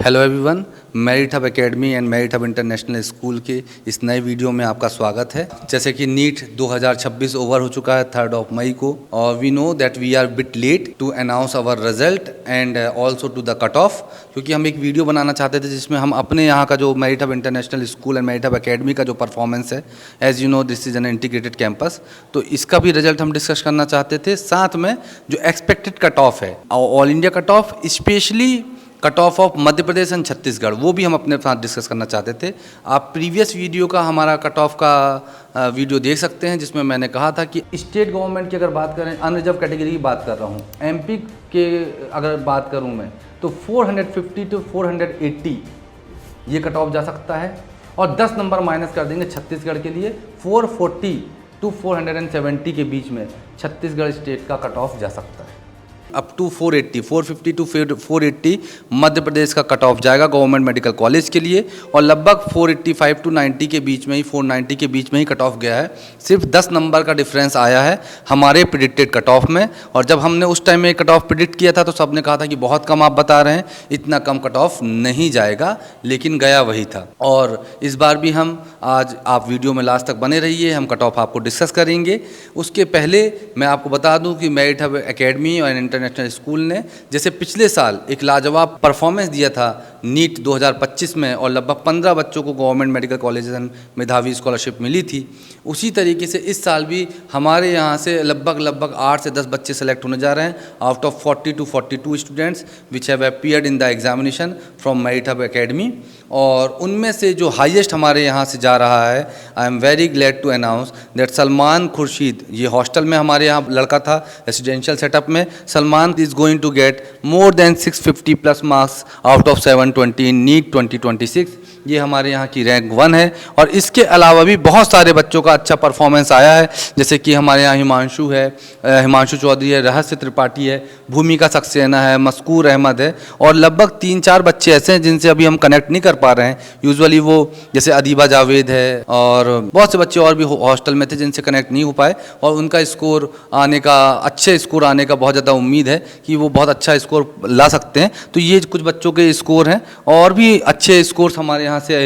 Hello everyone, merit Hub academy and Merit Hub International school के इस नए video में आपका स्वागत है। जैसे कि नीट 2026 ओवर हो चुका है 3 मई को और we know that we are bit late to announce our result and also to the cut off, क्योंकि हम एक वीडियो बनाना चाहते थे जिसमें हम अपने यहाँ का जो Merit Hub International School and Merit Hub Academy का जो परफॉर्मेंस है, as you know this is an integrated campus, तो इसका भी रिजल्ट हम डिस्कस करना चाहते थे। साथ में जो एक्सपेक्टेड कट ऑफ है, all India cut off, specially cut off of Madhya Pradesh and Chhattisgarh, वो भी हम अपने साथ डिस्कस करना चाहते थे। आप प्रीवियस वीडियो का हमारा कट ऑफ का वीडियो देख सकते हैं, जिसमें मैंने कहा था कि स्टेट गवर्नमेंट की अगर बात करें, अनरिजर्व कैटेगरी की बात कर रहा हूँ, एमपी के अगर बात करूँ मैं, तो 450 टू 480 ये कट ऑफ जा सकता है और 10 नंबर माइनस कर देंगे छत्तीसगढ़ के लिए। 440 टू 470 के बीच में छत्तीसगढ़ स्टेट का कट ऑफ जा सकता है। Up to 450 to 480 Madhya Pradesh का कट ऑफ जाएगा गवर्नमेंट मेडिकल कॉलेज के लिए, और लगभग 485 टू 90 के बीच में ही, 490 के बीच में ही कट ऑफ गया है। सिर्फ 10 नंबर का डिफरेंस आया है हमारे प्रिडिक्टेड कट ऑफ में, और जब हमने उस टाइम में कट ऑफ प्रिडिक्ट किया था तो सबने कहा था कि बहुत कम आप बता रहे हैं, इतना कम कट ऑफ नहीं जाएगा, लेकिन गया वही था। और इस बार भी हम आज, आप वीडियो में लास्ट तक बने रहिए, हम कट ऑफ आपको डिस्कस करेंगे। उसके पहले मैं आपको बता दूं कि मेरिट हब एकेडमी और इंटरनेशनल स्कूल ने जैसे पिछले साल एक लाजवाब परफॉर्मेंस दिया था नीट 2025 में, और लगभग 15 बच्चों को गवर्नमेंट मेडिकल कॉलेज में मेधावी स्कॉलरशिप मिली थी, उसी तरीके से इस साल भी हमारे यहाँ से लगभग 8 से 10 बच्चे सेलेक्ट होने जा रहे हैं out of 40 to 42 students which have appeared in the examination from Merit Hub Academy. और उनमें से जो हाईएस्ट हमारे यहाँ से जा रहा है, I am very glad to announce that Salman Khurshid, ये हॉस्टल में हमारे यहाँ लड़का था रेसिडेंशियल सेटअप में, Salman is going to get more than 650 plus marks out of 720 in NEET 2026। ये हमारे यहाँ की रैंक 1 है। और इसके अलावा भी बहुत सारे बच्चों का अच्छा परफॉर्मेंस आया है, जैसे कि हमारे यहाँ हिमांशु है, हिमांशु चौधरी है, रहस्य त्रिपाठी है, भूमिका सक्सेना है, मस्कूर अहमद है, और लगभग 3-4 बच्चे ऐसे हैं जिनसे अभी हम कनेक्ट नहीं कर पा रहे हैं। यूजुअली वो जैसे अदीबा जावेद है, और बहुत से बच्चे और भी हॉस्टल में थे जिनसे कनेक्ट नहीं हो पाए, और उनका स्कोर आने का, अच्छे स्कोर आने का बहुत ज़्यादा उम्मीद है कि वो बहुत अच्छा स्कोर ला सकते हैं। तो ये कुछ बच्चों के स्कोर हैं, और भी अच्छे स्कोर्स हमारे यहाँ से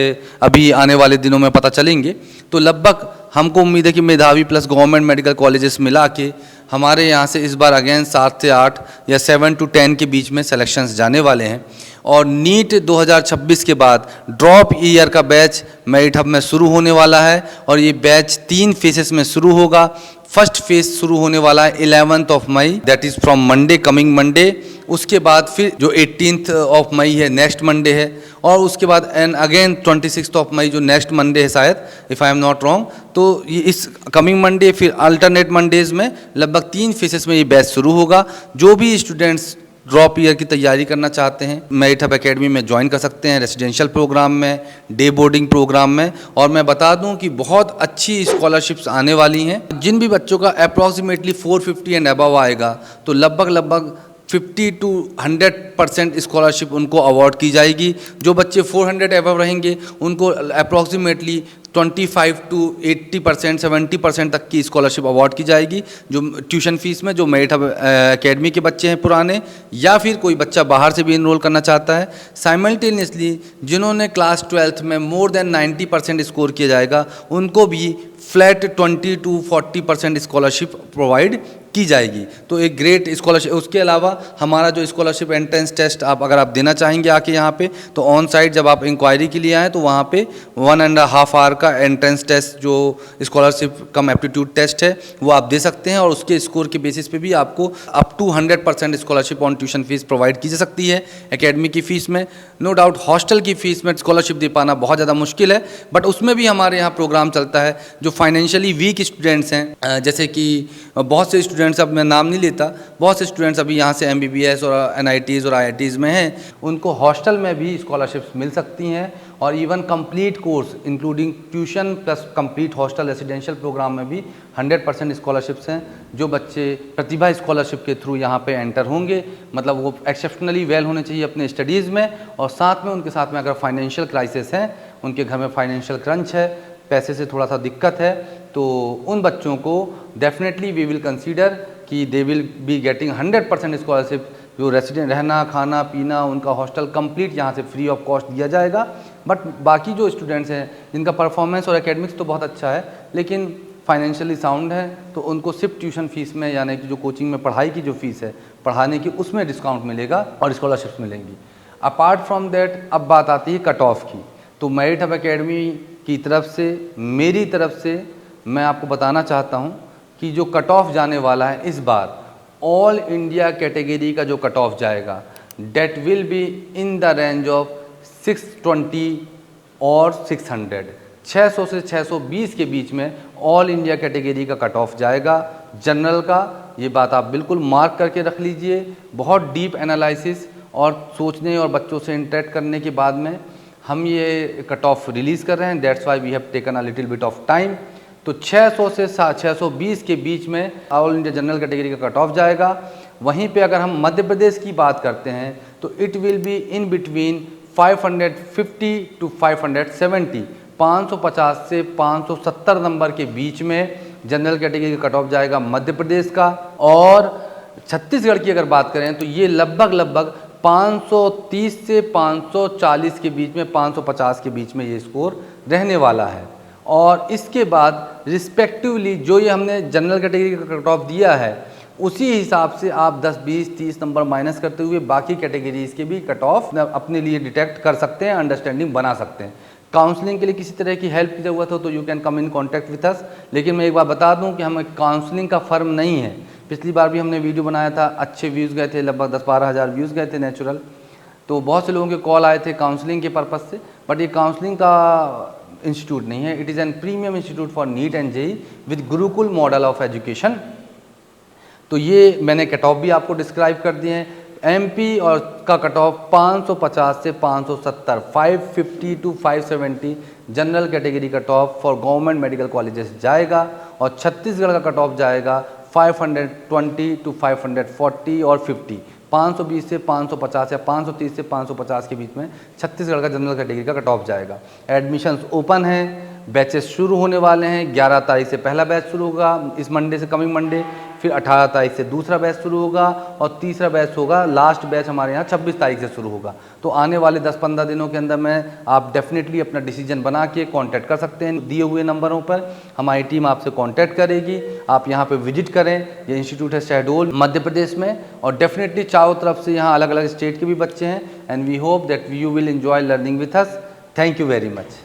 अभी आने वाले दिनों में पता चलेंगे। तो लगभग हमको उम्मीद है कि मेधावी प्लस गवर्नमेंट मेडिकल कॉलेजेस मिला के हमारे यहाँ से इस बार अगेन 7 से 8 या 7 टू 10 के बीच में सिलेक्शंस जाने वाले हैं। और नीट 2026 के बाद ड्रॉप ईयर का बैच मेरिट हब में शुरू होने वाला है, और ये बैच 3 फेजेस में शुरू होगा। फर्स्ट फेज शुरू होने वाला है 11 मई, that is from Monday, coming Monday. उसके बाद फिर जो 18 मई है, नेक्स्ट मंडे है, और उसके बाद एंड अगेन 26 मई जो नेक्स्ट मंडे है शायद, if I am not wrong. तो ये इस कमिंग मंडे, फिर अल्टरनेट मंडेज़ में लगभग 3 फेजेस में ये बैच शुरू होगा। जो भी स्टूडेंट्स ड्रॉप ईयर की तैयारी करना चाहते हैं, मेरिट हब एकेडमी में ज्वाइन कर सकते हैं, रेसिडेंशियल प्रोग्राम में, डे बोर्डिंग प्रोग्राम में। और मैं बता दूं कि बहुत अच्छी स्कॉलरशिप्स आने वाली हैं। जिन भी बच्चों का अप्रॉक्सीमेटली 450 एंड अबव आएगा, तो लगभग 50 टू 100% स्कॉलरशिप उनको अवार्ड की जाएगी। जो बच्चे 400 एबव रहेंगे उनको अप्रॉक्सीमेटली 25 टू 80%, 70% तक की स्कॉलरशिप अवार्ड की जाएगी, जो ट्यूशन फीस में, जो मेरिट हब एकेडमी के बच्चे हैं पुराने, या फिर कोई बच्चा बाहर से भी इनरोल करना चाहता है। साइमल्टेनियसली जिन्होंने क्लास 12th में मोर देन 90% स्कोर किया जाएगा, उनको भी फ्लैट 20 टू 40% स्कॉलरशिप प्रोवाइड की जाएगी। तो एक ग्रेट स्कॉलरशिप। उसके अलावा हमारा जो स्कॉलरशिप एंट्रेंस टेस्ट अगर आप देना चाहेंगे आके यहाँ पे, तो ऑन साइट जब आप इंक्वायरी के लिए आएँ तो वहाँ पे 1.5 आवर का एंट्रेंस टेस्ट, जो स्कॉलरशिप कम एप्टीट्यूड टेस्ट है, वो आप दे सकते हैं, और उसके स्कोर के बेसिस पे भी आपको up to 100% scholarship on tuition fees provide की जा सकती है एकेडमी की फ़ीस में। नो डाउट हॉस्टल की फ़ीस में स्कॉलरशिप दे पाना बहुत ज़्यादा मुश्किल है, बट उसमें भी हमारे यहाँ प्रोग्राम चलता है। जो फाइनेंशियली वीक स्टूडेंट्स हैं, जैसे कि बहुत से स्टूडेंट्स, अब मैं नाम नहीं लेता, बहुत से स्टूडेंट्स अभी यहाँ से MBBS और NITs और IITs में हैं, उनको हॉस्टल में भी स्कॉलरशिप्स मिल सकती हैं। और even complete course including tuition plus complete hostel residential programme में भी 100% स्कॉलरशिप्स हैं। जो बच्चे प्रतिभा स्कॉलरशिप के थ्रू यहाँ पे एंटर होंगे, मतलब वो एक्सेप्शनली वेल होने चाहिए अपने स्टडीज़ में, और साथ में उनके साथ में अगर फाइनेंशियल क्राइसिस है, उनके घर में फाइनेंशियल क्रंच है, पैसे से थोड़ा सा दिक्कत है, तो उन बच्चों को डेफिनेटली वी विल कंसीडर कि they will be getting 100% scholarship जो रेसिडेंट रहना खाना पीना उनका हॉस्टल कंप्लीट यहाँ से फ्री ऑफ कॉस्ट दिया जाएगा। बट बाकी जो स्टूडेंट्स हैं जिनका परफॉर्मेंस और एकेडमिक्स तो बहुत अच्छा है लेकिन फाइनेंशियली साउंड है, तो उनको सिर्फ ट्यूशन फीस में यानी कि जो कोचिंग में पढ़ाई की जो फीस है पढ़ाने की उसमें डिस्काउंट मिलेगा और स्कॉलरशिप्स मिलेंगी। अपार्ट फ्रॉम दैट अब बात आती है कट ऑफ की। तो मेरिट हब एकेडमी की तरफ से मेरी तरफ से मैं आपको बताना चाहता हूँ कि जो कट ऑफ जाने वाला है इस बार ऑल इंडिया कैटेगरी का जो कट ऑफ जाएगा that will be in the range of 620 और 600। 600 से 620 के बीच में ऑल इंडिया कैटेगरी का कट ऑफ जाएगा जनरल का। ये बात आप बिल्कुल मार्क करके रख लीजिए। बहुत डीप एनालिसिस और सोचने और बच्चों से इंटरेक्ट करने के बाद में हम ये कट ऑफ रिलीज़ कर रहे हैं। That's why we have taken a little bit of time. तो 600 से 620 के बीच में ऑल इंडिया जनरल कैटेगरी का कट ऑफ जाएगा। वहीं पे अगर हम मध्य प्रदेश की बात करते हैं तो it will be in between 550 to 570, 550 से 570 नंबर के बीच में जनरल कैटेगरी का कट ऑफ जाएगा मध्य प्रदेश का। और छत्तीसगढ़ की अगर बात करें तो ये लगभग 530 से 540 के बीच में, 550 के बीच में ये स्कोर रहने वाला है। और इसके बाद रिस्पेक्टिवली जो ये हमने जनरल कैटेगरी का कट ऑफ दिया है उसी हिसाब से आप 10, 20, 30 नंबर माइनस करते हुए बाकी कैटेगरीज के भी कट ऑफ अपने लिए डिटेक्ट कर सकते हैं, अंडरस्टैंडिंग बना सकते हैं। काउंसलिंग के लिए किसी तरह की हेल्प की ज़रूरत हो तो you can come in contact with us. लेकिन मैं एक बात बता दूं कि हम एक काउंसलिंग का फर्म नहीं है। पिछली बार भी हमने वीडियो बनाया था, अच्छे व्यूज़ गए थे, लगभग 10-12 हज़ार व्यूज़ गए थे नेचुरल। तो बहुत से लोगों के कॉल आए थे काउंसलिंग के पर्पज़ से, बट ये काउंसलिंग का इंस्टीट्यूट नहीं है। It is an premium institute for neat and JEE with Gurukul model of education. तो ये मैंने कट ऑफ भी आपको डिस्क्राइब कर दिए हैं। एमपी और का कट ऑफ 550 से 570, 550 to 570 general category cut off for government medical colleges जाएगा। और छत्तीसगढ़ का कट ऑफ जाएगा 520 टू 540 और 50, 520 से 550 या 530 से 550 के बीच में छत्तीसगढ़ का जनरल कैटेगरी का कट ऑफ जाएगा। एडमिशन्स ओपन है, बैचेस शुरू होने वाले हैं। 11 तारीख से पहला बैच शुरू होगा, इस मंडे से कमिंग मंडे। फिर 18 तारीख से दूसरा बैच शुरू होगा और तीसरा बैच होगा, लास्ट बैच हमारे यहाँ 26 तारीख से शुरू होगा। तो आने वाले 10-15 दिनों के अंदर में आप डेफिनेटली अपना डिसीजन बना के कांटेक्ट कर सकते हैं। दिए हुए नंबरों पर हमारी टीम आपसे कांटेक्ट करेगी। आप यहाँ पे विजिट करें। ये इंस्टीट्यूट है शहडोल मध्य प्रदेश में और डेफिनेटली चारों तरफ से यहाँ अलग अलग स्टेट के भी बच्चे हैं। And we hope that you will enjoy learning with us. Thank you very much.